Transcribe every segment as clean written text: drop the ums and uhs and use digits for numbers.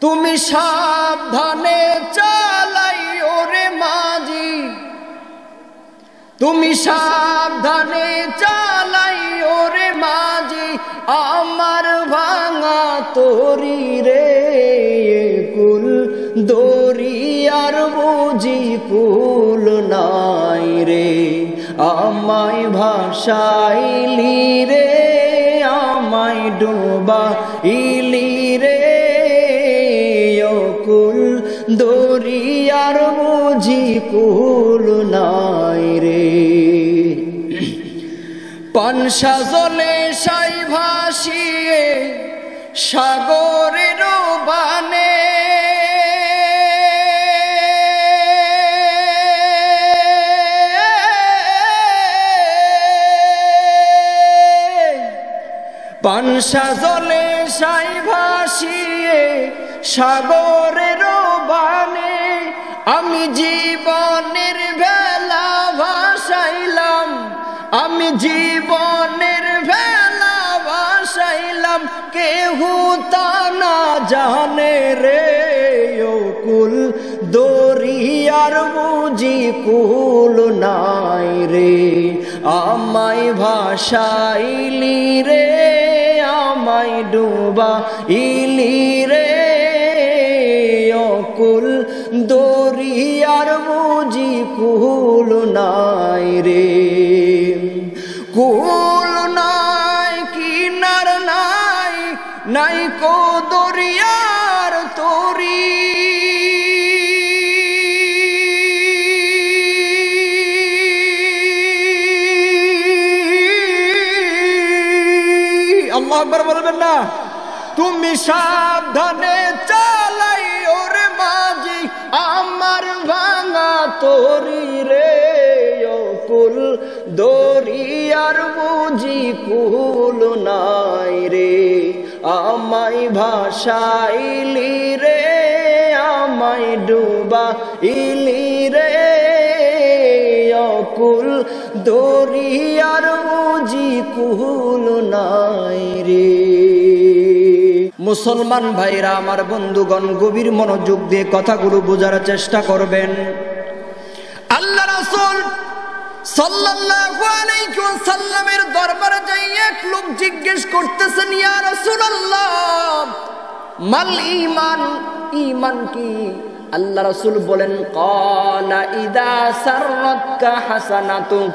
তুমি সাবধানে চালাইও রে মাঝি, তুমি সাবধানে চালাইও রে মাঝি, আমার ভাঙা তরি রে কুল দরিয়ার বুঝি কুল নাই রে, আমায় ভাসাইলি রে আমায় ডুবাইলি রে কুল দরিয়ার বুঝি কুল নাই রে। পানসা জলে সাই ভাসিয়ে সাগরের বানে, পানসা জলে সাই ভাসিয়ে সাগরের বানে, আমি জীবনের ভেলা ভাসাইলাম, আমি জীবনের ভেলা ভাসাইলাম, কেহু তা না জানে রে কুল দরিয়ার বুঝি কুল নাই রে, আমায় ভাসাইলি রে আমায় ডুবাইলি রে কুল দরিয়ার বুঝি কুল নাই রে। কুল নাই কিনার নাই, নাই কো দরিয়ার তরি, আল্লাহু আকবার বলবেন না? তুমি সাবধানে চালাইও রে মাঝি, আমার ভাঙা তরি রে কুল দরিয়ার বুঝি কুল নাই রে, আমায় ভাসাইলি রে আমায় ডুবাইলি রে কুল দরিয়ার বুঝি কুল নাই রে। মুসলমান ভাইরা আমার, বন্ধুগণ, গভীর মনোযোগ দিয়ে কথাগুলো বোঝার চেষ্টা করবেন। আল্লাহ রাসূল সাল্লাল্লাহু আলাইহি ওয়াসাল্লামের দরবারে যাই এক লোক জিজ্ঞেস করতেছেন, ইয়া রাসূলুল্লাহ মাল ঈমান, ঈমান কি? আল্লাহ রাসূল বলেন, ক্বালা ইদা সাররাতকা হাসানাতুক,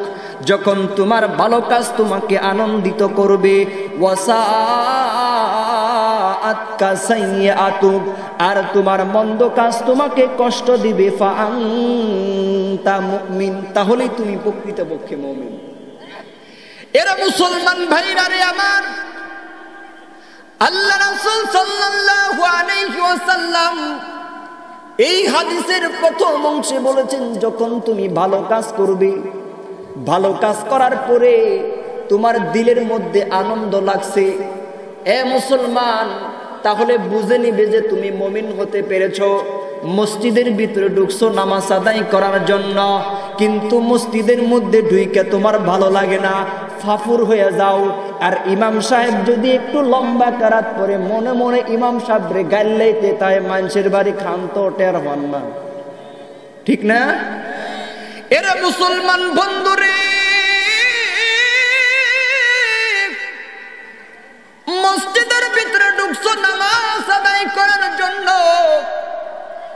যখন তোমার ভালো কাজ তোমাকে আনন্দিত করবে, ওয়াসাআতকা সাইয়্যাতুক, আর তোমার মন্দ কাজ তোমাকে কষ্ট দিবে, ফাআনতা মুমিন, তাহলেই তুমি প্রকৃতপক্ষে মুমিন। এরা মুসলমান ভাইরা রে আমার, আল্লাহ রাসূল সাল্লাল্লাহু আলাইহি ওয়াসাল্লাম এই হাদিসের প্রথম অংশে বলেছেন, যখন তুমি ভালো কাজ করবে, ভালো কাজ করার পরে তোমার দিলের মধ্যে আনন্দ লাগছে, এ মুসলমান, তাহলে বুঝে নিবে যে তুমি মুমিন হতে পেরেছো। মসজিদের ভিতরে ঢুকছো নামাজ আদায় করার জন্য, কিন্তু মসজিদের মধ্যে ঢুইকে তোমার ভালো লাগে না, ফাফুর হয়ে যাও। আর ইমাম সাহেব যদি একটু লম্বা কারাত পরে মনে মনে ইমাম সাহেবরে গাইলেইতে তাই মানুষের বাড়ি খান তো টের হন না, ঠিক না? এরা মুসলমান বন্ধুরে, মসজিদের ভিতরে ঢুকছো নামাজ আদায় করার জন্য,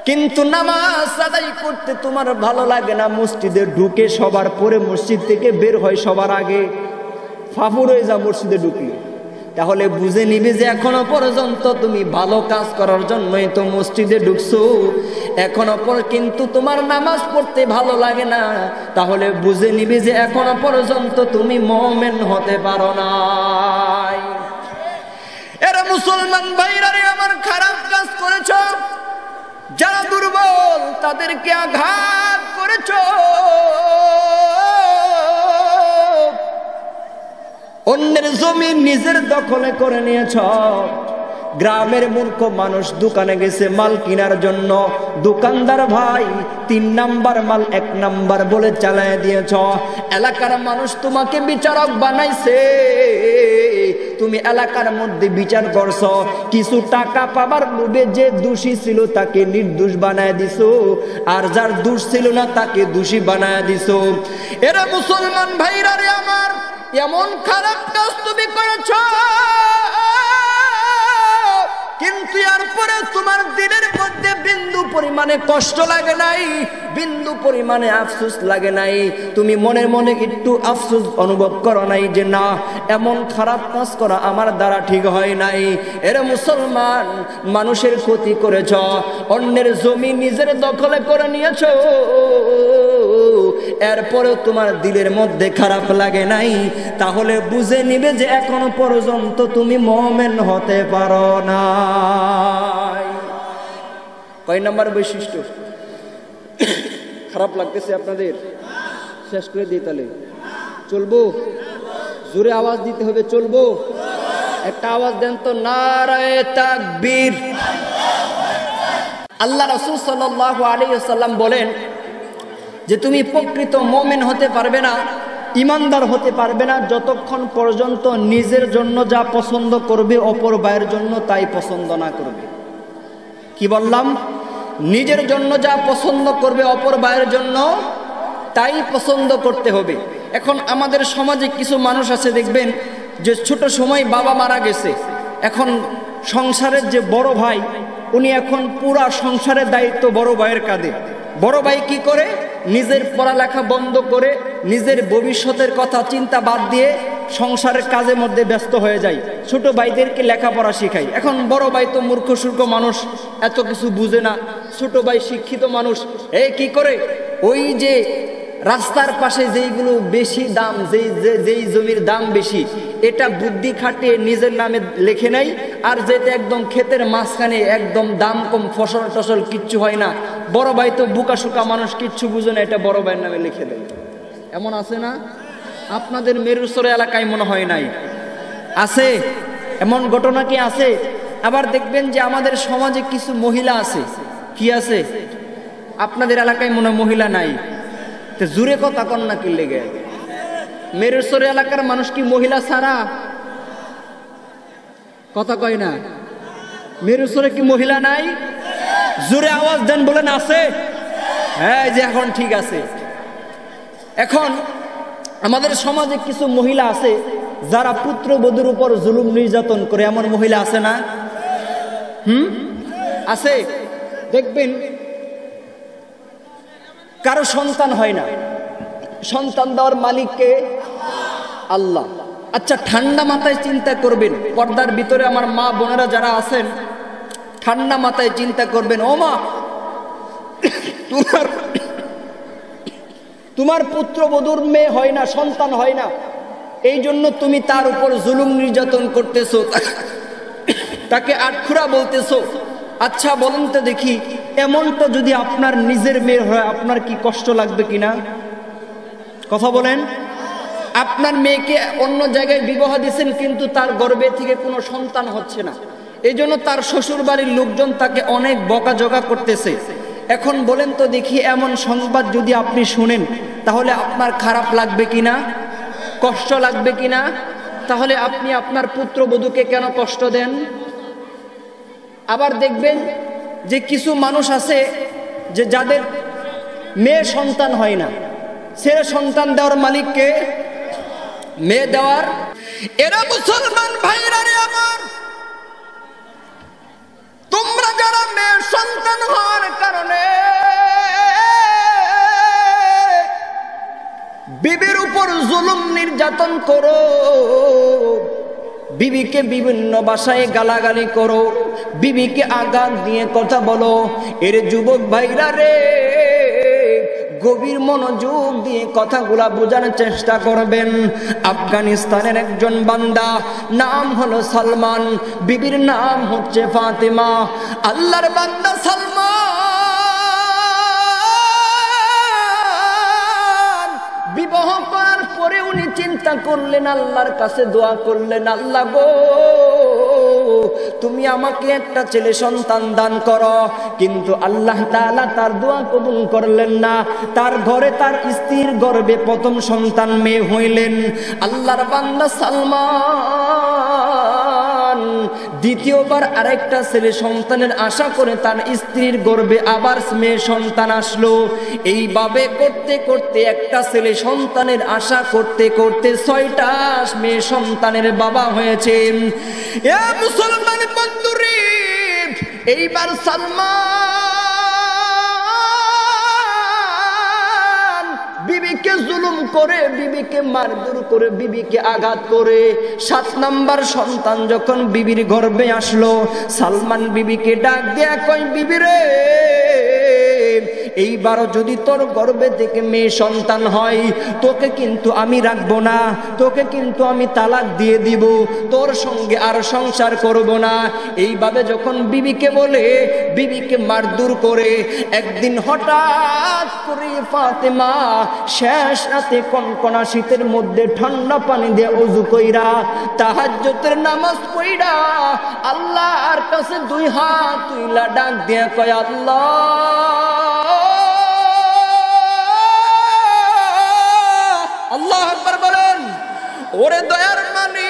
কিন্তু নামাজ আদায় করতে তোমার ভালো লাগে না। মসজিদে ঢুকে সবার পরে মসজিদ থেকে বের হয় সবার আগে, ফাফুর হয়ে যা মসজিদে ঢুকলে, তাহলে বুঝে নিবে যে এখনো পর্যন্ত তুমি ভালো কাজ করার জন্যই তো মসজিদে ঢুকছো, এখনো পর কিন্তু তোমার নামাজ পড়তে ভালো লাগে না, তাহলে বুঝে নিবে যে এখনো পর্যন্ত তুমি মুমিন হতে পারো নাই। এরা মুসলমান ভাইরা রে আমার, খারাপ কাজ করেছো, যারা দুর্বল তাদেরকে আঘাত করেছো, অন্যের জমি নিজের দখলে করে নিয়েছ, গ্রামের মূর্খ মানুষ দোকানে গেছে মাল কেনার জন্য, দোকানদার ভাই 3 নাম্বার মাল 1 নাম্বার বলে চালায় দিয়েছ। এলাকার মানুষ তোমাকে বিচারক বানাইছে, তুমি এলাকার মধ্যে বিচার করছো, কিছু টাকা পাবার লোভে যে দোষী ছিল তাকে নির্দোষ বানায় দিছো, আর যার দোষ ছিল না তাকে দোষী বানায় দিছো। এরা মুসলমান ভাইরা রে আমার, এমন খারাপ কাজ তুমি করেছো, কিন্তু এরপরে তোমার দিলের মধ্যে বিন্দু পরিমাণে কষ্ট লাগে নাই, বিন্দু পরিমাণে আফসোস লাগে নাই, তুমি মনে মনে একটু আফসোস অনুভব করো নাই যে না, এমন খারাপ কাজ করা আমার দ্বারা ঠিক হয় নাই। এরা মুসলমান, মানুষের ক্ষতি করেছ, অন্যের জমি নিজের দখলে করে নিয়েছ, এরপরেও তোমার দিলের মধ্যে খারাপ লাগে নাই, তাহলে বুঝে নিবে যে এখনো পর্যন্ত তুমি মুমিন হতে পারো না। কয় নাম্বার বৈশিষ্ট্য? খারাপ লাগতেছে আপনাদের? শেষ করে দিই তাহলে, চলবো? জোরে আওয়াজ দিতে হবে, চলবো? একটা আওয়াজ দেন তো, নারায়ে তাকবীর। আল্লাহ রাসূল সাল্লাল্লাহু আলাইহি ওয়াসাল্লাম বলেন যে তুমি প্রকৃত মুমিন হতে পারবে না, ইমানদার হতে পারবে না যতক্ষণ পর্যন্ত নিজের জন্য যা পছন্দ করবে অপর ভাইয়ের জন্য তাই পছন্দ না করবে। কি বললাম? নিজের জন্য যা পছন্দ করবে অপর ভাইয়ের জন্য তাই পছন্দ করতে হবে। এখন আমাদের সমাজে কিছু মানুষ আছে, দেখবেন যে ছোট সময় বাবা মারা গেছে, এখন সংসারের যে বড় ভাই, উনি এখন পুরা সংসারের দায়িত্ব বড় ভাইয়ের কাঁধে। বড় ভাই কি করে? নিজের পড়ালেখা বন্ধ করে নিজের ভবিষ্যতের কথা চিন্তা বাদ দিয়ে সংসারের কাজের মধ্যে ব্যস্ত হয়ে যায়, ছোট ভাইদেরকে লেখাপড়া শেখায়। এখন বড় ভাই তো মূর্খ সূর্খ মানুষ, এত কিছু বুঝে না, ছোট ভাই শিক্ষিত মানুষ, কি করে ওই যে রাস্তার পাশে যেইগুলো বেশি দাম, যেই জমির দাম বেশি, এটা বুদ্ধি খাটিয়ে নিজের নামে লেখে নেয়, আর যেটা একদম ক্ষেতের মাঝখানে একদম দাম কম, ফসল টসল কিচ্ছু হয় না, বড় ভাই তো বুকা শুকা মানুষ, কিচ্ছু বুঝে না, এটা বড় ভাইয়ের নামে লিখে দেয়। এমন আছে না? আপনাদের মেরুসরে এলাকায় মনে হয় নাই? আছে এমন ঘটনা কি আছে? আবার দেখবেন যে আমাদের সমাজে কিছু মহিলা আছে। কি আছে? আপনাদের এলাকায় মনে মহিলা নাই? তো জুড়ে কথা কন না কি লেগে? মেরুসরে এলাকার মানুষ কি মহিলা ছাড়া? কথা কয় না? মেরুসরে কি মহিলা নাই? জোরে আওয়াজ দেন, বলেন আছে? হ্যাঁ, যে এখন ঠিক আছে। এখন আমাদের সমাজে কিছু মহিলা আছে যারা পুত্রবধূর উপর জুলুম নির্যাতন করে, এমন মহিলা আছে না? আছে। দেখবেন কারো সন্তান হয় না, সন্তান দেওয়ার মালিককে আল্লাহ। আচ্ছা, ঠান্ডা মাথায় চিন্তা করবেন, পর্দার ভিতরে আমার মা বোনেরা যারা আছেন, ঠান্ডা মাথায় চিন্তা করবেন, ও মা, তোমার পুত্রবধূর মেয়ে হয় না, সন্তান হয় না, এই জন্য তুমি তার উপর জুলুম নির্যাতন করতেছো, তাকে আটখুরা বলতেছো। আচ্ছা বলেন তো দেখি, এমনটা যদি আপনার নিজের মেয়ে হয়, আপনার কি কষ্ট লাগবে কিনা? কথা বলেন। আপনার মেয়েকে অন্য জায়গায় বিবাহ দিয়েছেন, কিন্তু তার গর্ভে থেকে কোনো সন্তান হচ্ছে না, এই জন্য তার শ্বশুর বাড়ির লোকজন তাকে অনেক বকাঝকা করতেছে। এখন বলেন তো দেখি, এমন সংবাদ যদি আপনি শুনেন, তাহলে আপনার খারাপ লাগবে কিনা? কষ্ট লাগবে কিনা? তাহলে আপনি আপনার পুত্রবধূকে কেন কষ্ট দেন? আবার দেখবেন যে কিছু মানুষ আছে যে যাদের মেয়ে সন্তান হয় না, ছেলে সন্তান দেওয়ার মালিককে মেয়ে দেওয়ার। এরা মুসলমান ভাইরা রে আমার, তোমরা যারা মেয়ে সন্তান হওয়ার কারণে বিবির উপর জুলুম নির্যাতন করো, বিবিকে বিভিন্ন ভাষায় গালাগালি করো, বিবিকে আঘাত দিয়ে কথা বলো, এর যুবক ভাইরা রে, গভীর মনোযোগ দিয়ে কথাগুলা বোঝানোর চেষ্টা করবেন। আফগানিস্তানের একজন বান্দা, নাম হলো সালমান, বিবির নাম হচ্ছে ফাতেমা। আল্লাহর বান্দা সালমান বিবাহ করার পরে উনি চিন্তা করলেন, আল্লাহর কাছে দোয়া করলেন, আল্লাহ গো, তুমি আমাকে একটা ছেলে সন্তান দান করো। কিন্তু আল্লাহ তাআলা তার দোয়া কবুল করলেন না। তার ঘরে তার স্ত্রীর গর্ভে প্রথম সন্তান মেয়ে হইলেন। আল্লাহর বান্দা সালমান দ্বিতীয়বার আরেকটা ছেলে সন্তানের আশা করে তার স্ত্রীর গর্ভে আবার মেয়ে সন্তান আসলো। এইভাবে করতে করতে একটা ছেলে সন্তানের আশা করতে করতে 6টা মেয়ে সন্তানের বাবা হয়েছে। এ মুসলমান বন্ধুরে, এইবার সালমান বিবিকে জুলুম করে, বিবিকে মারধর করে, বিবিকে আঘাত করে 7 নাম্বার সন্তান যখন বিবির গর্ভে আসলো, সালমান বিবিকে ডাক দেয়া কয়, বিবি রে, এইবারও যদি তোর গর্ভে থেকে মেয়ে সন্তান হয়, তোকে কিন্তু আমি রাখবো না, তোকে কিন্তু আমি তালাক দিয়ে দিব, তোর সঙ্গে আর সংসার করব না। এইভাবে যখন বিবিকে বলে, বিবিকে মারধর করে, একদিন হঠাৎ করে ফাতেমা শেষ রাতে কনকনা শীতের মধ্যে ঠান্ডা পানি দিয়ে ওযু কইরা তাহাজ্জুদের নামাজ পড়া আল্লাহর কাছে 2 হাত তুইলা ডাক দিয়া কয়, আল্লাহ, আল্লাহু আকবার বলেন। ওরে দয়ার মালিক,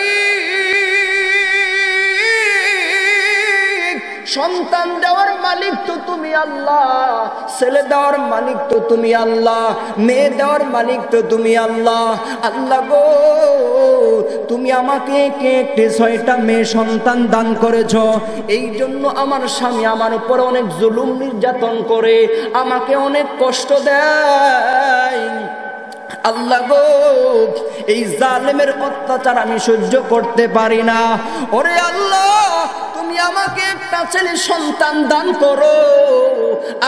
সন্তান দেওয়ার মালিক তো তুমি আল্লাহ, ছেলে দেওয়ার মালিক তো তুমি আল্লাহ, মেয়ে দেওয়ার মালিক তো তুমি আল্লাহ। আল্লাহ গো, তুমি আমাকে একে 6টা মেয়ে সন্তান দান করেছ, এই জন্য আমার স্বামী আমার উপর অনেক জুলুম নির্যাতন করে, আমাকে অনেক কষ্ট দেয়। আল্লাহ গো, এই জালেমের অত্যাচার আমি সহ্য করতে পারি না। ওরে আল্লাহ, তুমি আমাকে একটা ছেলে সন্তান দান করো,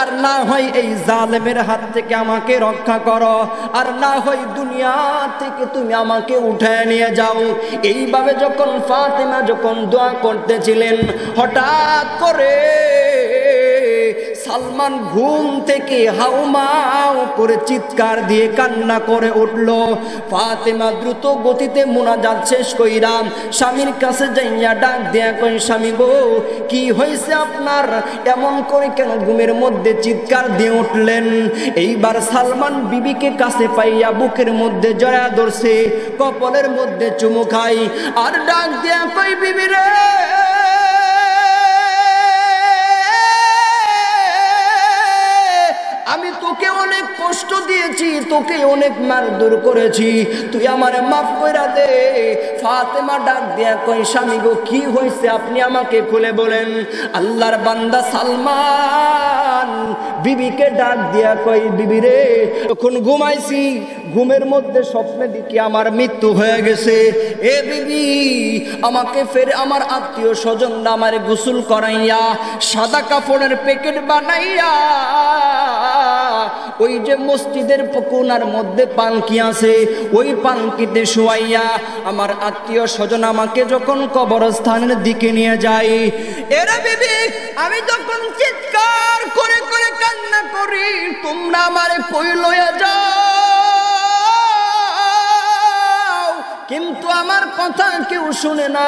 আর না হয় এই জালেমের হাত থেকে আমাকে রক্ষা করো, আর না হয় দুনিয়া থেকে তুমি আমাকে উঠায় নিয়ে যাও। এইভাবে যখন ফাতেমা যখন দোয়া করতেছিলেন, হঠাৎ করে সালমান ঘুম থেকে হাউমাউ করে চিৎকার দিয়ে কান্না করে উঠল। ফাতেমা দ্রুত গতিতে মুনাজাত শেষ কইরা স্বামীর কাছে যাইয়া ডাক দেয়া কই, স্বামী গো, কি হয়েছে আপনার, এমন করে কেন ঘুমের মধ্যে চিৎকার দিয়ে উঠলেন? এইবার সালমান বিবিকে কাছে পাইয়া বুকের মধ্যে জড়া ধরছে, কপালের মধ্যে চুমু খাই, আর ডাক দেয়া কই, বিবি রে, আমি তোকে অনেক কষ্ট দিয়েছি, তোকে অনেক মারধর করেছি, তুই আমারে মাফ কইরা দে। ফাতেমা ডাক দেয়া কই, স্বামী গো, কি হয়েছে আপনি আমাকে খুলে বলেন। আল্লাহর বান্দা সালমান বিবিকে ডাক দেয়া কই, বিবি রে, যখন ঘুমাইছি, ঘুমের মধ্যে স্বপ্নে দেখি আমার মৃত্যু হয়ে গেছে। এ বিবি, আমাকে ফের আমার আত্মীয় স্বজনরা আমার গোসল করাইয়া সাদা কাপড়ের প্যাকেট বানাইয়া ওই যে মসজিদের কোণার মধ্যে পালকি আছে, ওই পালকিতে শোয়াইয়া আমার আত্মীয় স্বজন আমাকে যখন কবরস্থানের দিকে নিয়ে যায়, এরে বিবি, আমি যখন চিৎকার করে করে কান্না করি, তোমরা আমারে কই লইয়া যাও, কিন্তু আমার কথা কেউ শুনে না।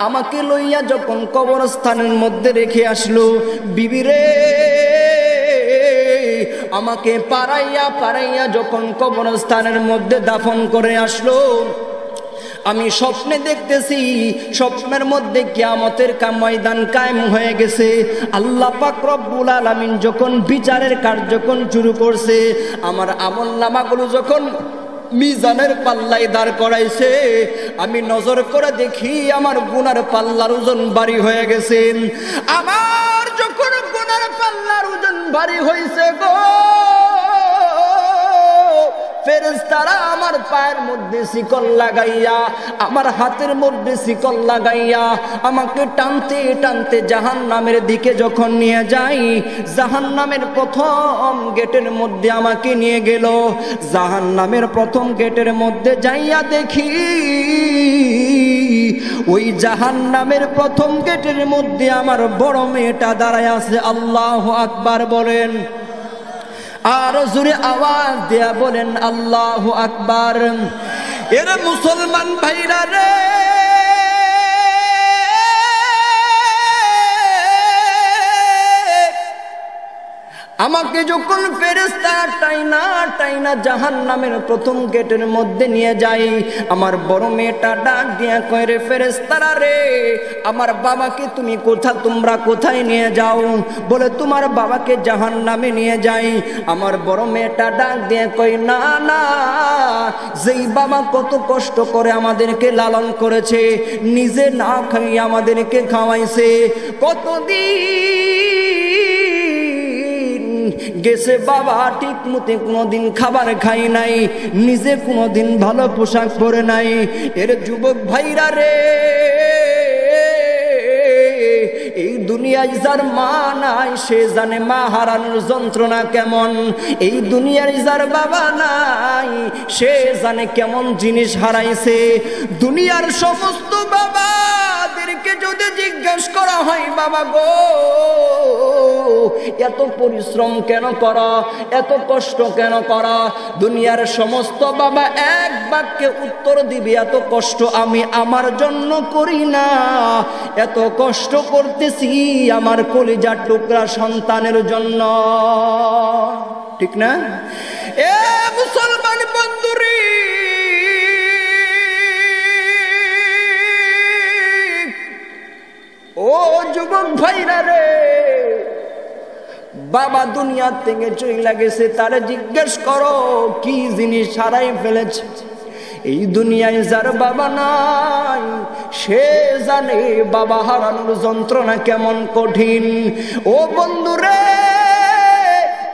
আমাকে লইয়া যখন কবরস্থানের মধ্যে রেখে আসলো, বিবি রে, আমাকে পাড়াইয়া পাড়াইয়া যখন কবরস্থানের মধ্যে দাফন করে আসলো, আমি স্বপ্নে দেখতেছি, স্বপ্নের মধ্যে কিয়ামতের ময়দান কায়েম হয়ে গেছে। আল্লাহ পাক রব্বুল আলামিন যখন বিচারের কার্যক্রম শুরু করছে, আমার আমলনামাগুলো যখন মিজানের পাল্লায় দাঁড় করাইছে, আমি নজর করে দেখি আমার গুনার পাল্লার ওজন ভারী হয়ে গেছে। আমার যখন গুনার পাল্লার ওজন ভারী হয়েছে গো, ফেরেশতারা আমার পায়ের মধ্যে শিকল লাগাইয়া, আমার হাতের মধ্যে শিকল লাগাইয়া আমাকে টানতে টানতে জাহান্নামের দিকে যখন নিয়ে যাই, জাহান্নামের প্রথম গেটের মধ্যে আমাকে নিয়ে গেল। জাহান্নামের প্রথম গেটের মধ্যে যাইয়া দেখি, ওই জাহান্নামের প্রথম গেটের মধ্যে আমার বড় মেয়েটা দাঁড়ায় আছে। আল্লাহু আকবার বলেন, আর জোরে আওয়াজ দেয়া বলেন আল্লাহু আকবার। এরা মুসলমান ভাইরা রে, আমাকে যখন ফেরেশতা টাইনা টাইনা জাহান্নামের প্রথম গেটের মধ্যে নিয়ে যায়, আমার বড় মেয়েটা ডাক দিয়া কয়, রে ফেরেশতারা রে, আমার বাবাকে তুমি তোমরা কোথায় নিয়ে যাও? বলে তোমার বাবাকে জাহান্নামে নিয়ে যাই। আমার বড় মেয়েটা ডাক দিয়ে কয়, না না, যেই বাবা কত কষ্ট করে আমাদেরকে লালন করেছে, নিজে না খাইয়ে আমাদেরকে খাওয়াইছে, কতদিন গেছে বাবা ঠিক মতো কোনোদিন খাবার খাই নাই, নিজে কোনোদিন ভালো পোশাক পরে নাই। এর যুবক ভাইরা রে, এই দুনিয়ায় যার মা নাই সে জানে মা হারানোর যন্ত্রণা কেমন। এই দুনিয়ার যার বাবা নাই সে জানে কেমন জিনিস হারাইছে। দুনিয়ার সমস্ত বাবাদেরকে যদি জিজ্ঞেস করা হয়, বাবা গো এত পরিশ্রম কেন করা, এত কষ্ট কেন করা, দুনিয়ার সমস্ত বাবা এক বাক্যে উত্তর দিবে, এত কষ্ট আমি আমার জন্য করি না, এত কষ্ট করতেছি আমার কলিজার টুকরা সন্তানের জন্য। ঠিক না? এ মুসলমান বন্ধুরে, ও যুবক ভাইরা রে, বাবা দুনিয়া থেকে চলে গেছে, তারে জিজ্ঞেস করো কি জিনিস হারাই ফেলেছে। এই দুনিয়ায় যার বাবা নাই সে জানে বাবা হারানোর যন্ত্রণা কেমন কঠিন। ও বন্ধুরে,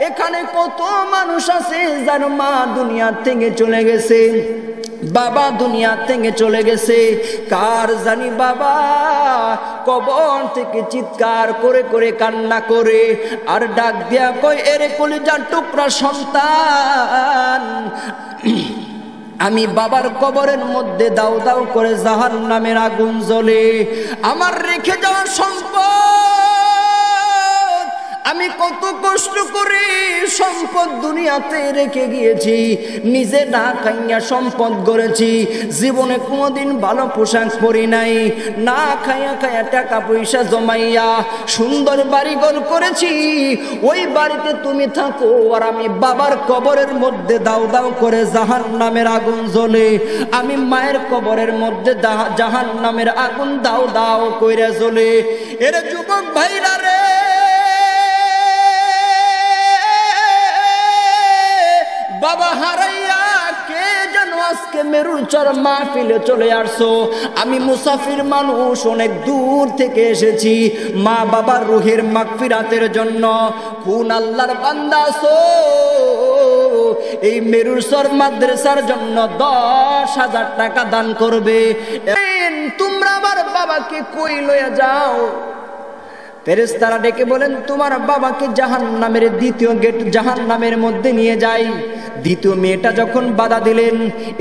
এখানে কত মানুষ আছে যার মা দুনিয়া থেকে চলে গেছে, বাবা দুনিয়া থেকে চলে গেছে, কার জানি বাবা কবর থেকে চিৎকার করে করে কান্না করে আর ডাক দিয়া কই, এরে কলিজার টুকরা সন্তান, আমি বাবার কবরের মধ্যে দাও দাও করে জাহান্নামের আগুন জ্বলে, আমার রেখে যাওয়া সম্পদ, আমি কত কষ্ট করে সম্পদ দুনিয়াতে রেখে গিয়েছি, নিজে না খাইয়া সম্পদ গড়েছি, জীবনে কোনোদিন ভালো পোশাক পরি নাই, না খাইয়া খাইয়া টাকা পয়সা জমাইয়া সুন্দর বাড়িঘর করেছি, ওই বাড়িতে তুমি থাকো আর আমি বাবার কবরের মধ্যে দাও দাও করে জাহান্নামের আগুন জ্বলে, আমি মায়ের কবরের মধ্যে জাহান্নামের আগুন দাও দাও কইরা জ্বলে। এর যুবক ভাইরা রে, বাবা হারাইয়া কে যেন আজকে মেরুর চর মাহফিলে চলে আসছো। আমি মুসাফির মানুষ, অনেক দূর থেকে এসেছি মা বাবার রুহের মাগফিরাতের জন্য। কোন আল্লাহর বান্দা আছো এই মেরুর চর মাদ্রাসার জন্য 10,000 টাকা দান করবে? তোমরা আমার বাবাকে কই লইয়া যাও? ফেরেশতারা ডেকে বলেন, তোমার বাবাকে জাহান্নামের দ্বিতীয় গেট জাহান্নামের মধ্যে নিয়ে যাই। দ্বিতীয় মেয়েটা যখন বাধা দিলেন,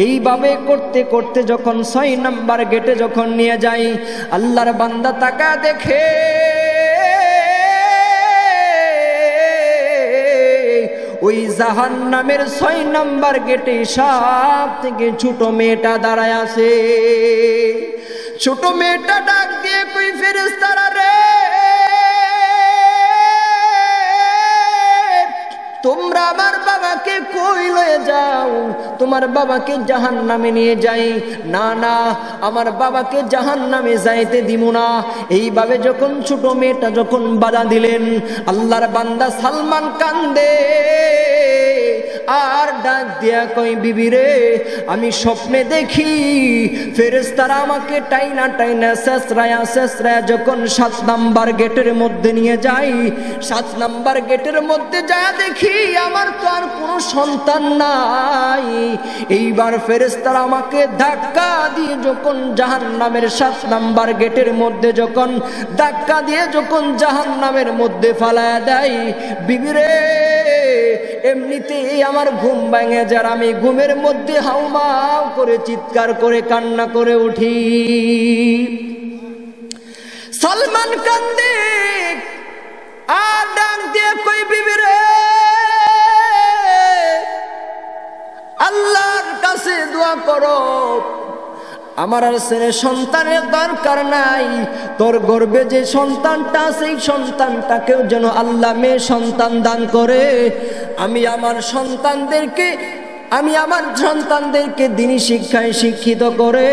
এইভাবে করতে করতে যখন 6 নাম্বার গেটে যখন নিয়ে যাই, আল্লাহর বান্দা তাকা দেখে ওই জাহান্নামের 6 নাম্বার গেটে সব থেকে ছোট মেয়েটা দাঁড়ায় আছে। ছোট মেয়েটা ডাক দিয়ে কই, ফেরেশতারা রে, তোমরা আমার বাবাকে কই লয়ে যাও? তোমার বাবাকে জাহান্নামে নিয়ে যাই। না না, আমার বাবাকে জাহান্নামে যাইতে দিব না। এইভাবে যখন ছোট মেয়েটা যখন বাধা দিলেন, আল্লাহর বান্দা সালমান কান্দে আর ডাক দিয়া কই, বিবি রে, আমি স্বপ্নে দেখি ফেরেশতারা আমাকে টাইনা টাইনা শেষরায়া শেষরায়া যখন 7 নাম্বার গেটের মধ্যে নিয়ে যাই, 7 নাম্বার গেটের মধ্যে যা দেখি আমার তো আর কোনো সন্তান নাই। এইবার ফেরেশতারা আমাকে ধাক্কা দিয়ে যখন জাহান্নামের 7 নাম্বার গেটের মধ্যে যখন ধাক্কা দিয়ে যখন জাহান্নামের মধ্যে ফালায়া দেয়, বিবি রে, এমনিতেই আমার ঘুম ভেঙে যায়, আমি ঘুমের মধ্যে হাউমাউ করে চিৎকার করে কান্না করে উঠি। সালমান কান্দে আর ডাক দিয়ে কই, বিবি রে, আল্লাহর কাছে দোয়া করো, আমার আর ছেলে সন্তানের দরকার নাই, তোর গর্ভে যে সন্তানটা সেই সন্তানটাকেও যেন আল্লাহ মেয়ে সন্তান দান করে। আমি আমার সন্তানদেরকে দ্বীনি শিক্ষায় শিক্ষিত করে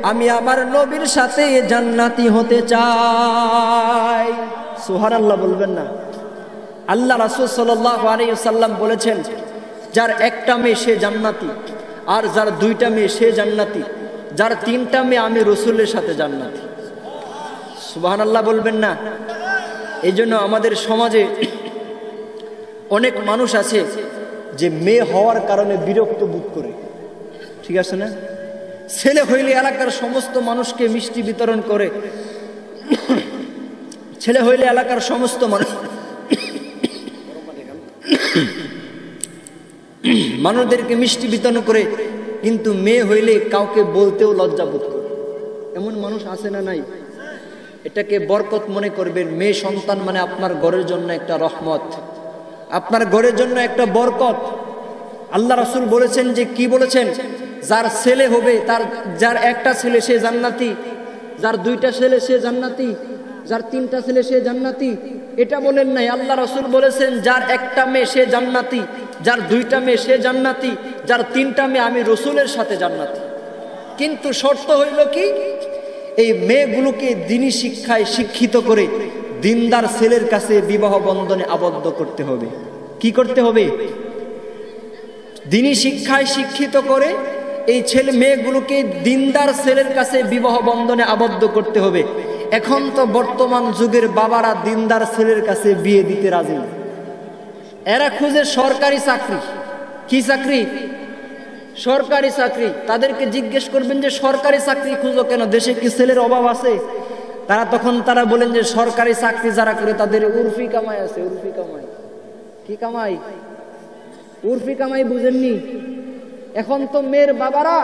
আমি আমার নবীর সাথে জান্নাতি হতে চাই। সুবহানাল্লাহ বলবেন না? আল্লাহ রাসূল সাল্লাল্লাহু আলাইহি ওয়াসাল্লাম বলেছেন, যার একটা মেয়ে সে জান্নাতি, আর যার দুইটা মেয়ে সে জান্নাতি, যার তিনটা মেয়ে আমি রসুলের সাথে জান্নাতি। সুবহানাল্লাহ বলবেন না? এই জন্য আমাদের সমাজে অনেক মানুষ আছে যে মেয়ে হওয়ার কারণে বিরক্ত বোধ করে, ঠিক আছে না? ছেলে হইলে এলাকার সমস্ত মানুষকে মিষ্টি বিতরণ করে, ছেলে হইলে এলাকার সমস্ত মানুষদেরকে মিষ্টি বিতরণ করে, কিন্তু মেয়ে হইলে কাউকে বলতেও লজ্জা বোধ করে। এমন মানুষ আছে না নাই? এটাকে বরকত মনে করবেন। মেয়ে সন্তান মানে আপনার ঘরের জন্য একটা রহমত, আপনার ঘরের জন্য একটা বরকত। আল্লাহ রাসূল বলেছেন যে কি বলেছেন, যার ছেলে হবে যার একটা ছেলে সে জান্নাতি, যার দুইটা ছেলে সে জান্নাতি, যার তিনটা ছেলে সে জান্নাতি। এটা বলেন নাই, আল্লাহ রাসূল বলেছেন যার একটা মেয়ে সে জান্নাতি, যার দুইটা মেয়ে সে জান্নাতি, যার তিনটা মেয়ে আমি রসুলের সাথে জান্নাতি। কিন্তু শর্ত হইল কি, এই মেয়েগুলোকে দ্বীনি শিক্ষায় শিক্ষিত করে দিনদার ছেলের কাছে বিবাহ বন্ধনে আবদ্ধ করতে হবে। কি করতে হবে? দ্বীনি শিক্ষায় শিক্ষিত করে এই ছেলে মেয়েগুলোকে দিনদার ছেলের কাছে বিবাহ বন্ধনে আবদ্ধ করতে হবে। এখন তো বর্তমান যুগের বাবারা দিনদার ছেলের কাছে বিয়ে দিতে রাজি না। এরা খুঁজে সরকারি চাকরি। কি চাকরি? সরকারি চাকরি। তাদেরকে জিজ্ঞেস করবেন যে সরকারি চাকরি খুঁজো কেন, দেশে কি ছেলের অভাব আছে? তারা বলেন যে সরকারি চাকরি যারা করে তাদের উর্ফি কামাই আছে। উর্ফি কামাই কি কামাই? উর্ফি কামাই বুঝেননি? এখন তো মেয়ের বাবারা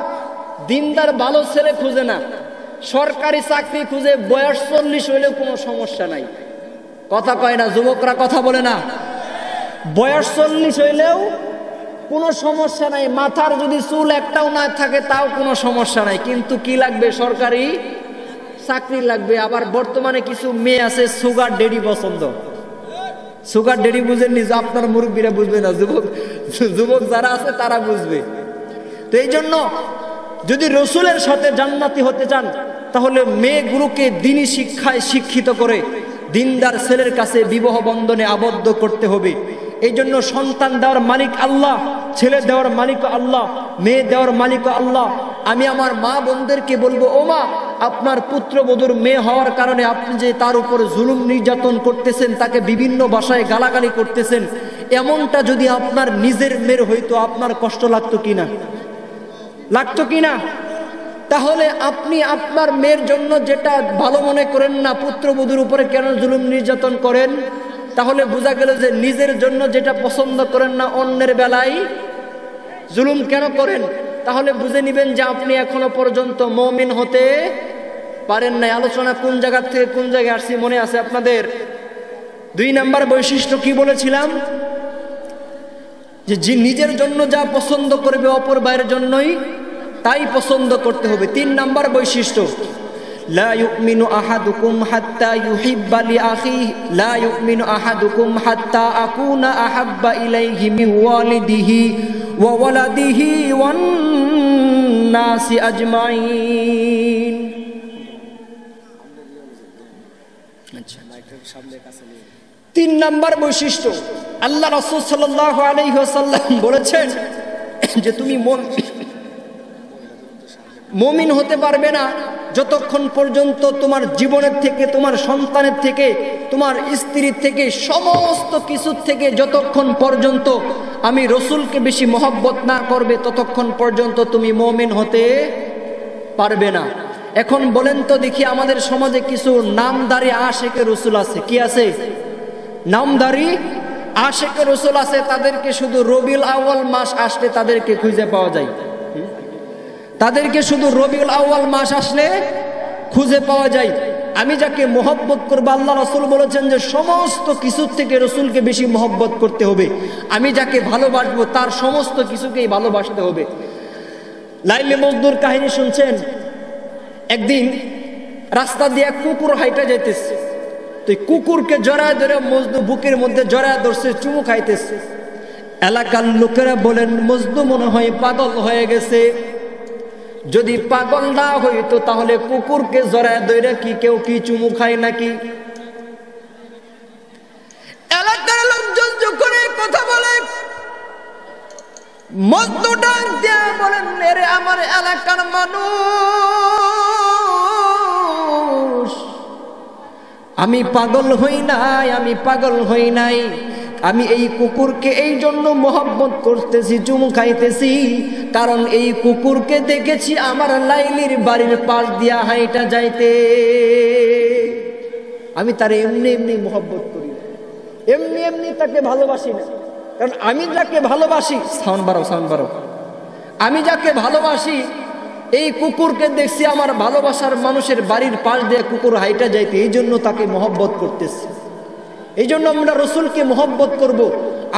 দিনদার ভালো ছেলে খুঁজে না, সরকারি চাকরি খুঁজে। বয়স 40 হইলেও কোনো সমস্যা নাই। কথা কয় না, যুবকরা কথা বলে না। বয়স 40 হইলেও কোনো সমস্যা নাই, মাথার যদি চুল একটাও না থাকে তাও কোনো সমস্যা নাই, কিন্তু কি লাগবে? সরকারি চাকরি লাগবে। আবার বর্তমানে কিছু মেয়ে আছে সুগার ডেডি পছন্দ। সুগার ডেডি বুঝেননি? আপনার মুরব্বীরা বুঝবে না, যুবক যারা আছে তারা বুঝবে। তো এই জন্য যদি রসুলের সাথে জান্নাতি হতে চান তাহলে মেয়েগুলোকে দ্বীনি শিক্ষায় শিক্ষিত করে দিনদার ছেলের কাছে বিবাহ বন্ধনে আবদ্ধ করতে হবে। এই জন্য সন্তান দেওয়ার মালিক আল্লাহ, ছেলে দেওয়ার মালিক আল্লাহ, মেয়ে দেওয়ার মালিক আল্লাহ। আমি আমার মা বোনদেরকে বলবো, ও মা, আপনার পুত্রবধূর মেয়ে হওয়ার কারণে আপনি যে তার উপর জুলুম নির্যাতন করতেছেন, তাকে বিভিন্ন ভাষায় গালাগালি করতেছেন, এমনটা যদি আপনার নিজের মেয়ের হইতো আপনার কষ্ট লাগতো কিনা? লাগতো কিনা? তাহলে আপনি আপনার মেয়ের জন্য যেটা ভালো মনে করেন না, পুত্রবধূর উপরে কেন জুলুম নির্যাতন করেন? তাহলে বোঝা গেল যে নিজের জন্য যেটা পছন্দ করেন না, অন্যের বেলায় জুলুম কেন করেন? তাহলে বুঝে নিবেন যে আপনি এখনো পর্যন্ত মুমিন হতে পারেন নাই। আলোচনা কোন জায়গা থেকে কোন জায়গায় আসছি মনে আছে আপনাদের? 2 নাম্বার বৈশিষ্ট্য কি বলেছিলাম? যে নিজের জন্য যা পছন্দ করবে অপর ভাইয়ের জন্যই তাই পছন্দ করতে হবে। 3 নাম্বার বৈশিষ্ট্য, লা ইউমিনু আহাদুকুম হাত্তা ইউহিব্বা লিআখিহি লা ইউমিনু আহাদুকুম হাত্তা আকুনা আহাব্বা ইলাইহি মিন ওয়ালিদিহি ওয়া ওয়ালাদিহি ওয়ান নাসি আজমাইন। আচ্ছা, 3 নাম্বার বৈশিষ্ট্য, আল্লাহ রাসূল সাল্লাল্লাহু আলাইহি ওয়াসাল্লাম বলেছেন যে তুমি মুমিন হতে পারবে না যতক্ষণ পর্যন্ত তোমার জীবনের থেকে, তোমার সন্তানের থেকে, তোমার স্ত্রীর থেকে, সমস্ত কিছুর থেকে যতক্ষণ পর্যন্ত আমি রসুলকে বেশি মহব্বত না করবে ততক্ষণ পর্যন্ত তুমি মুমিন হতে পারবে না। এখন বলেন তো দেখি, আমাদের সমাজে কিছু নামদারি আশেকে রসুল আছে। কি আছে? নামদারি আশেকে রসুল আছে। তাদেরকে শুধু রবিউল আউয়াল মাস আসলে তাদেরকে খুঁজে পাওয়া যায়। তাদেরকে শুধু রবিউল আউয়াল মাস আসলে খুঁজে পাওয়া যায়। আমি যাকে মহব্বত করবো, আল্লাহ রাসূল বলেছেন যে সমস্ত কিছুর থেকে রসুলকে বেশি মহব্বত করতে হবে। আমি যাকে ভালোবাসবো তার সমস্ত কিছুকেই ভালোবাসতে হবে। লাইলে মজনুর কাহিনী শুনছেন? একদিন রাস্তা দিয়ে কুকুর হাইটা যাইতেছে, তো কুকুরকে জড়ায় ধরে মজনু বুকের মধ্যে জড়ায় ধরছে, চুমু খাইতেছে। এলাকার লোকেরা বলেন মজনু মনে হয় পাগল হয়ে গেছে। যদি পাগল না হইতো তাহলে কুকুরকে জড়ায় ধরে কি কেউ কি চুমু খায় নাকি? এলাকার লোকজন যখন কথা বলে, মজনু ডাক দিয়া বলেন, এরে আমার এলাকার মানুষ, আমি পাগল হই নাই, আমি পাগল হই নাই। আমি এই কুকুরকে এই জন্য মোহাব্বত করতেছি, চুমু খাইতেছি, কারণ এই কুকুরকে দেখেছি আমার লাইলির বাড়ির পাশ দিয়া হাইটা যাইতে। আমি তার এমনি এমনি মোহাব্বত করি, এমনি এমনি তাকে ভালোবাসি না। কারণ আমি যাকে ভালোবাসি, সাউন্ড বাড়াও, আমি যাকে ভালোবাসি এই কুকুরকে দেখছি আমার ভালোবাসার মানুষের বাড়ির পাশ দিয়ে কুকুর হাইটা যাইতে, এই জন্য তাকে মোহব্বত করতেছি। এই জন্য আমরা রসুলকে মোহব্বত করব।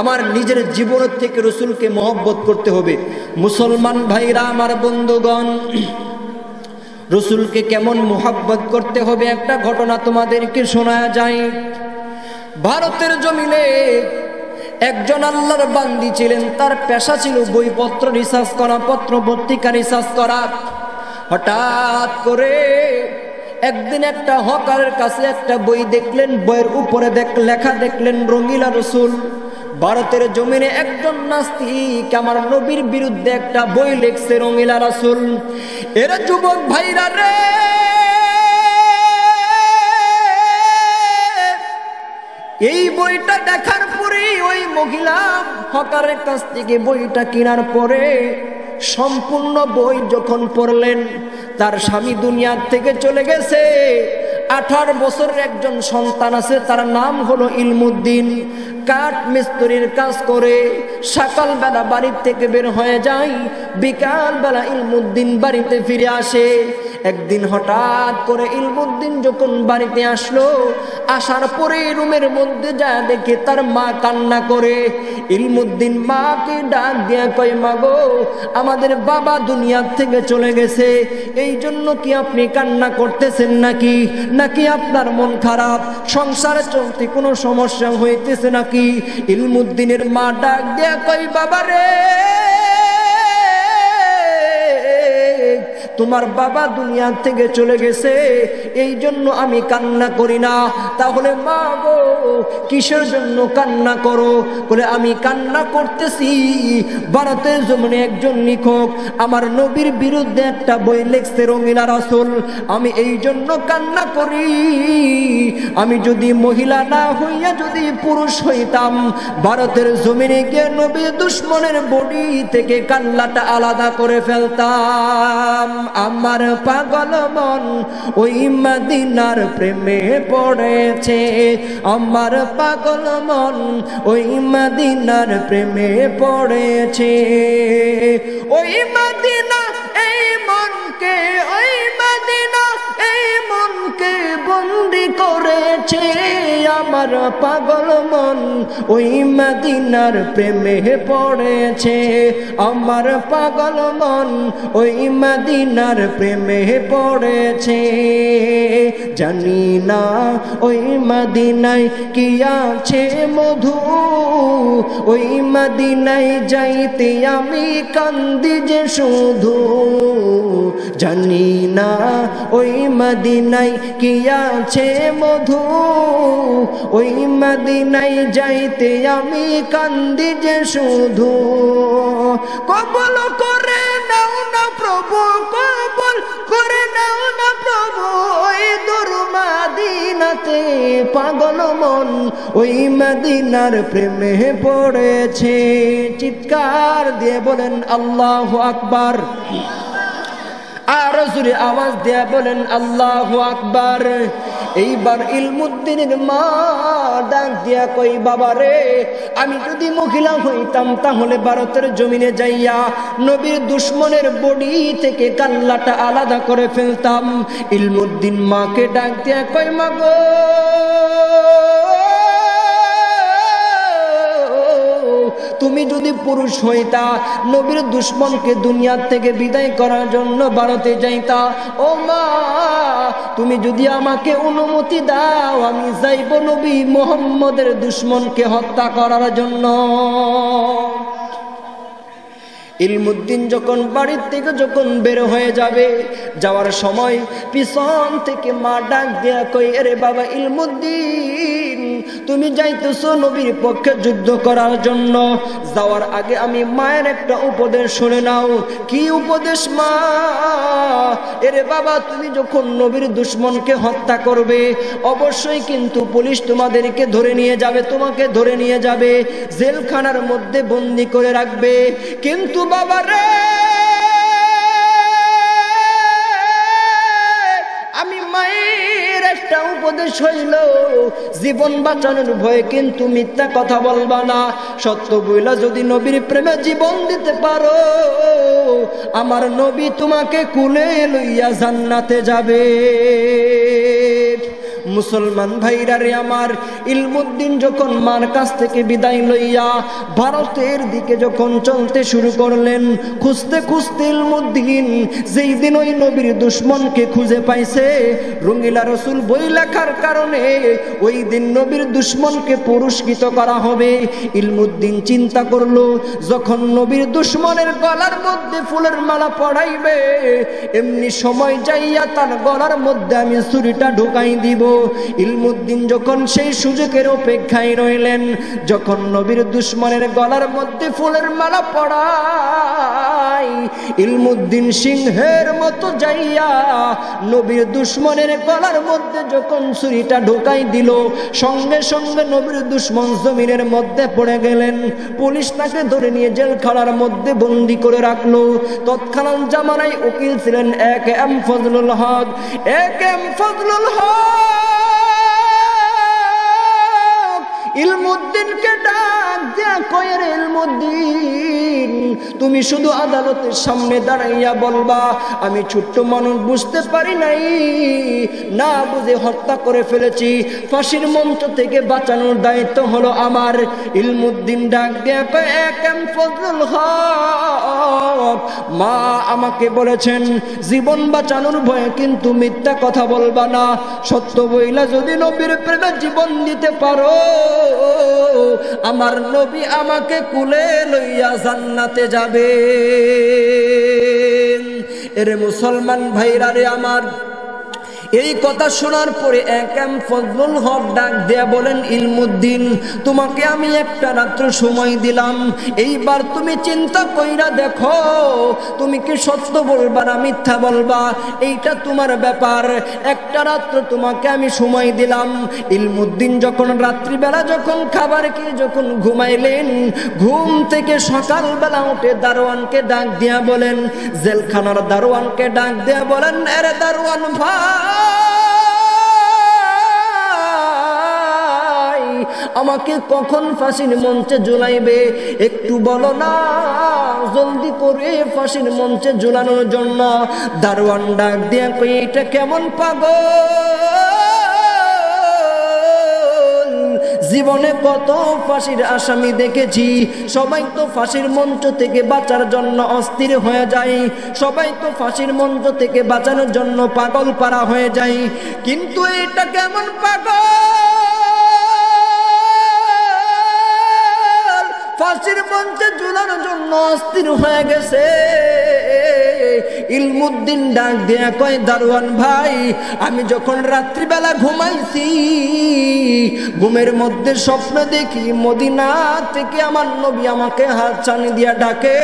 আমার নিজের জীবনের থেকে রসুলকে মোহব্বত করতে হবে। মুসলমান ভাইরা আমার বন্ধুগণ, রসুলকে কেমন মোহব্বত করতে হবে একটা ঘটনা তোমাদেরকে শোনা যায়। ভারতের জমিনে একজন আল্লাহর বান্দি ছিলেন, তার পেশা ছিল বইপত্র রিসার্চ করা, পত্র পত্রিকা রিসার্চ করা। হঠাৎ করে একদিন একটা হকারের কাছে একটা বই দেখলেন, বইয়ের উপরে লেখা দেখলেন রঙিলা রসুল। ভারতের জমিনে একজন নাস্তিক আমার নবীর বিরুদ্ধে একটা বই লিখছে, রঙিলা রসুল। এরা যুবক ভাইরা রে, এই বইটা দেখার পরে ওই মহিলা হকারের কাছ থেকে বইটা কেনার পরে সম্পূর্ণ বই যখন পড়লেন, তার স্বামী দুনিয়া থেকে চলে গেছে। 18 বছরের একজন সন্তান আছে, তার নাম হলো ইলমুদ্দিন। কাঠ মিস্ত্রির কাজ করে সকালবেলা বাড়ির থেকে বের হয়ে যায়, বিকালবেলা ইলমুদ্দিন বাড়িতে ফিরে আসে। একদিন হঠাৎ করে ইলমুদ্দিন যখন বাড়িতে আসলো, আসার পরে রুমের মধ্যে যা দেখে তার মা কান্না করে। ইলমুদ্দিন মাকে ডাক দিয়া কয়, মা গো, আমাদের বাবা দুনিয়ার থেকে চলে গেছে, এই জন্য কি আপনি কান্না করতেছেন নাকি? নাকি আপনার মন খারাপ, সংসারে চলতে কোনো সমস্যা হইতেছে নাকি? ইলমুদ্দিনের মা ডাক দিয়া কয়, বাবা রে, তোমার বাবা দুনিয়া থেকে চলে গেছে, এই জন্য আমি কান্না করি না। তাহলে মা গো, কিসের জন্য কান্না করো? বলে, আমি কান্না করতেছি, ভারতের জমিনে একজন লেখক আমার নবীর বিরুদ্ধে একটা বই লিখছে, রঙিলা রাসূল, আমি এই জন্য কান্না করি। আমি যদি মহিলা না হইয়া যদি পুরুষ হইতাম, ভারতের জমিনে গিয়ে নবীর দুশ্মনের বডি থেকে কান্নাটা আলাদা করে ফেলতাম। আমার পাগল মন ওই মদিনার প্রেমে পড়েছে, আমার পাগল মন ওই মদিনার প্রেমে পড়েছে। ওই মদিনা এই মনকে, ওই মদিনা এই মনকে বন্দি করেছে। আমার পাগল মন ওই মদিনার প্রেমে পড়েছে, আমার পাগল মন ওই মদিনার প্রেমে পড়েছে। জানি না ওই মদিনায় কি আছে মধু, ওই মদিনায় যাইতে আমি কান্দি যে শুধু। জানি না ওই মদিনায় কি আছে মধু, ওই মদিনায় যাইতে আমি কান্দি যে শুধু। কবল করে নাও না প্রভু, কবল করে নাও না প্রভু, ওই দূর মদিনাতে পাগল মন ওই মদিনার প্রেমে পড়েছে। চিৎকার দিয়ে বলেন আল্লাহু আকবার, আর জোরে আওয়াজ দিয়ে বলেন আল্লাহু আকবার। এইবার ইলমুদ্দিনের মা ডাক দিয়া কই, বাবা রে, আমি যদি মহিলা হইতাম তাহলে ভারতের জমিনে যাইয়া নবীর দুশ্মনের বডি থেকে কান্নাটা আলাদা করে ফেলতাম। ইলমুদ্দিন মাকে ডাক দিয়া কই, মা গো, তুমি যদি পুরুষ হইতা নবীর দুশমনকে দুনিয়া থেকে বিদায় করার জন্য ভারতে যাইতা, ও মা তুমি যদি আমাকে অনুমতি দাও আমি যাইব নবী মুহাম্মদের দুশমনকে হত্যা করার জন্য। ইলমুদ্দিন যখন বাড়ির থেকে যখন বের হয়ে যাবে, যাওয়ার সময় পিছন থেকে মা ডাক দেয়া কই, আরে বাবা ইলমুদ্দিন তুমি যাইতেছো নবীর পক্ষে যুদ্ধ করার জন্য, যাওয়ার আগে আমি মায়ের একটা উপদেশ শুনে নাও। কি উপদেশ মা? এরে বাবা তুমি যখন নবীর দুশমনকে হত্যা করবে অবশ্যই কিন্তু পুলিশ তোমাদেরকে ধরে নিয়ে যাবে, তোমাকে ধরে নিয়ে যাবে, জেলখানার মধ্যে বন্দি করে রাখবে। কিন্তু বাবা রে আমি মায়ের একটা উপদেশ হইল, জীবন বাঁচানোর ভয়ে কিন্তু মিথ্যা কথা বলবা না, সত্য বইলা যদি নবীর প্রেমে জীবন দিতে পারো আমার নবী তোমাকে কুলে লইয়া জান্নাতে যাবে। মুসলমান ভাইরা রে আমার, ইলমুদ্দিন যখন মার কাছ থেকে বিদায় লইয়া ভারতের দিকে যখন চলতে শুরু করলেন, খুঁজতে খুঁজতে ইলমুদ্দিন যেই দিন ওই নবীর দুশমনকে খুঁজে পাইছে, রঙ্গিলা রসুল বই লেখার কারণে ওই দিন নবীর দুশমনকে পুরস্কৃত করা হবে। ইলমুদ্দিন চিন্তা করলো যখন নবীর দুশমনের গলার মধ্যে ফুলের মালা পড়াইবে এমনি সময় যাইয়া তার গলার মধ্যে আমি ছুরিটা ঢুকাই দিব। ইলমুদ্দিন যখন সেই সুযোগের অপেক্ষায় রইলেন, যখন নবীর দুশমনের গলার মধ্যে ফুলের মালা পড়াই ইলমুদ্দিন সিংহের মতো যাইয়া নবীর দুশমনের গলার মধ্যে যখন ছুরিটা ঢোকাই দিল, সঙ্গে সঙ্গে নবীর দুশমন জমিনের মধ্যে পড়ে গেলেন। পুলিশ তাকে ধরে নিয়ে জেলখানার মধ্যে বন্দি করে রাখলো। তৎকালীন জামানায় উকিল ছিলেন এক এম ফজলুল হক। এক এম ফজলুল হক ইলমুদ্দিনকে ডাক দেয়া কয়, রে ইলমুদ্দিন তুমি শুধু আদালতের সামনে দাঁড়াইয়া বলবা আমি ছোট্ট মানুষ বুঝতে পারি নাই, না বুঝে হত্যা করে ফেলেছি, ফাঁসির মঞ্চ থেকে বাঁচানোর দায়িত্ব হলো আমার। ইলমুদ্দিন ডাক দেয়া কয়, এক এম ফজলুল হক মা আমাকে বলেছেন জীবন বাঁচানোর ভয়ে কিন্তু মিথ্যা কথা বলবা না, সত্য বইলা যদি নবীর প্রেমে জীবন দিতে পারো আমার নবী আমাকে কুলে লইয়া জান্নাতে যাবে। এরে মুসলমান ভাইরা রে আমার, এই কথা শোনার পরে এক এম ফজলুল হক ডাক দেয়া বলেন, ইলমুদ্দিন তোমাকে আমি একটা রাত্র সময় দিলাম, এইবার তুমি চিন্তা কইরা দেখো তুমি কি সত্য বলবা না মিথ্যা বলবা, এইটা তোমার ব্যাপার। একটা রাত্র তোমাকে আমি সময় দিলাম। ইলমুদ্দিন যখন রাত্রিবেলা যখন খাবার খেয়ে যখন ঘুমাইলেন, ঘুম থেকে সকালবেলা উঠে দারোয়ানকে ডাক দেয়া বলেন, জেলখানার দারোয়ানকে ডাক দেয়া বলেন, আরে দারোয়ান ভাই আমাকে কখন ফাঁসির মঞ্চে ঝুলাইবে একটু বলো না, জলদি করে ফাঁসির মঞ্চে ঝুলানোর জন্য। দারোয়ান ডাক দিয়ে কই, এটা কেমন পাগল, জীবনে কত ফাঁসির আসামি দেখেছি, সবাই তো ফাঁসির মঞ্চ থেকে বাঁচার জন্য অস্থির হয়ে যায়, সবাই তো ফাঁসির মঞ্চ থেকে বাঁচানোর জন্য পাগল পারা হয়ে যায়, কিন্তু এটা কেমন পাগল, ফাঁসির মঞ্চে ঝুলানোর জন্য অস্থির হয়ে গেছে। ইলমুদ্দিন ডাক দেয়া কয়, দারোয়ান ভাই আমি যখন রাত্রিবেলা ঘুমাইছি ঘুমের মধ্যে স্বপ্ন দেখি মদিনা থেকে আমার নবী আমাকে হাত ছানি দিয়া ডাকে,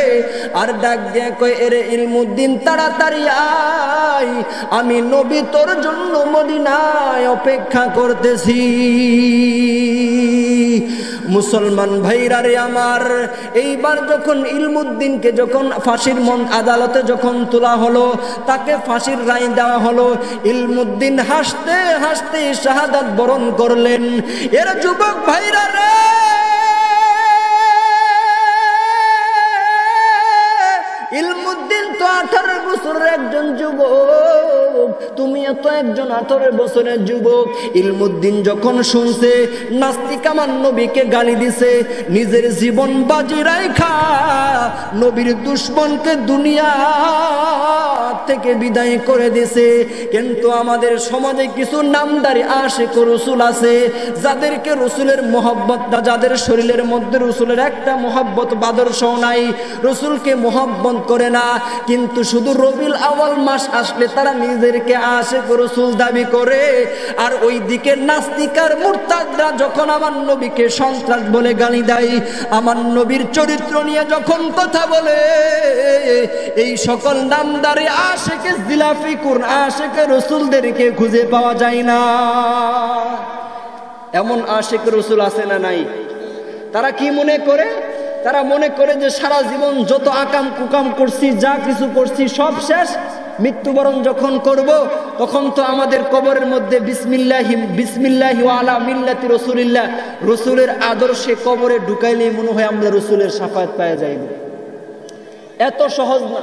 আর ডাক দেয়া কয়, এরে ইলমুদ্দিন তাড়াতাড়ি আয়, আমি নবী তোর জন্য মদিনায় অপেক্ষা করতেছি। মুসলমান ভাইরা রে আমার, এইবার যখন ইলমুদ্দিনকে যখন ফাঁসির আদালতে যখন তোলা হলো, তাকে ফাঁসির রায় দেওয়া হলো, ইলমুদ্দিন হাসতে হাসতে শাহাদাত বরণ করলেন। এর যুবক ভাইরা রে, ইলমুদ্দিন তো 18 বছরের একজন যুবক, তুমি এত একজন 18 বছরের যুবক ইলমুদ্দিন যখন শুনছে নাস্তিক আমার নবীকে গালি দিছে, নিজের জীবন বাজি রাইখা নবীর দুশমনকে দুনিয়া থেকে বিদায় করে দিছে। কিন্তু আমাদের সমাজে কিছু নামদারি আশিক রাসূল আছে, যাদেরকে রাসূলের মহব্বত, যাদের শরীরের মধ্যে রাসূলের একটা মহব্বত আদর্শ নাই, রাসূলকে মহব্বত করে না, কিন্তু শুধু রবিউল আউয়াল মাস আসলে তারা নিজেদেরকে আশিক রাসূল দাবি করে। আর ওই দিকে নাস্তিক আর মুরতাদরা যখন আমার নবীকে সন্ত্রাস বলে গালি দেয়, আমার নবীর চরিত্র নিয়ে যখন কথা বলে, এই সকল নামদারি আশিকে জিলাফি কোন আশিকে রাসূলদেরকে খুঁজে পাওয়া যায় না। এমন আশিক রাসূল আছে না নাই? তারা কি মনে করে? তারা মনে করে যে সারা জীবন যত আকাম কুকাম করছি, যা কিছু করছি সব শেষ, মৃত্যুবরণ যখন করব তখন তো আমাদের কবরের মধ্যে বিসমিল্লাহি ওয়া আলা মিল্লাতি রাসূলিল্লাহ, রাসূলের আদর্শে কবরে ঢুকাইলে মনে হয় আমরা রাসূলের শাফায়াত পেয়ে যাইব। এত সহজ না।